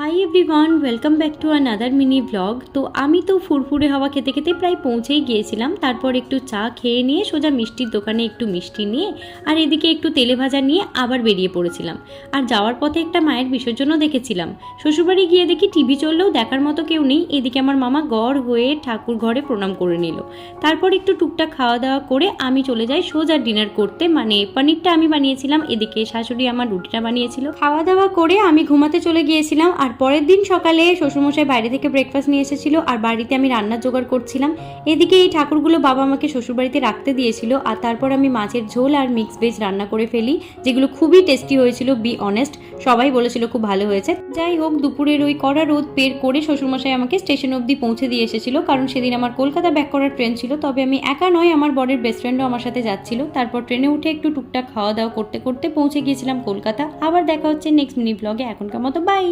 Hi everyone, welcome back to another mini blog. তো আমি তো ফুরফুরে হাওয়া খেতে খেতে প্রায় পৌঁছেই গিয়েছিলাম। তারপর একটু চা খেয়ে নিয়ে সোজা মিষ্টির দোকানে একটু মিষ্টি নিয়ে আর এদিকে একটু তেলে ভাজা নিয়ে আবার বেরিয়ে পড়েছিলাম। আর যাওয়ার পথে একটা মায়ের বিসর্জনও দেখেছিলাম। শ্বশুরবাড়ি গিয়ে দেখি টিভি চললেও দেখার মতো কেউ নেই। এদিকে আমার মামা গড় হয়ে ঠাকুর ঘরে প্রণাম করে নিল। তারপর একটু টুকটাক খাওয়া দাওয়া করে আমি চলে যাই সোজা ডিনার করতে। মানে পনিরটা আমি বানিয়েছিলাম, এদিকে শাশুড়ি আমার রুটিটা বানিয়েছিল। খাওয়া দাওয়া করে আমি ঘুমাতে চলে গিয়েছিলাম। আর পরের দিন সকালে শ্বশুরমশাই বাইরে থেকে ব্রেকফাস্ট নিয়ে এসেছিল আর বাড়িতে আমি রান্নার জোগাড় করছিলাম। এদিকে এই ঠাকুরগুলো বাবা আমাকে শ্বশুরবাড়িতে রাখতে দিয়েছিল। আর তারপর আমি মাছের ঝোল আর মিক্স ভেজ রান্না করে ফেলি, যেগুলো খুবই টেস্টি হয়েছিল। বি অনেস্ট, সবাই বলেছিল খুব ভালো হয়েছে। যাই হোক, দুপুরের ওই কড়া রোদ পের করে শ্বশুরমশাই আমাকে স্টেশন অবধি পৌঁছে দিয়ে এসেছিল, কারণ সেদিন আমার কলকাতা ব্যাক করার ট্রেন ছিল। তবে আমি একা নয়, আমার বরের বেস্ট ফ্রেন্ডও আমার সাথে যাচ্ছিল। তারপর ট্রেনে উঠে একটু টুকটাক খাওয়া দাওয়া করতে করতে পৌঁছে গিয়েছিলাম কলকাতা। আবার দেখা হচ্ছে নেক্সট মিনি ব্লগে। এখনকার মতো বাই।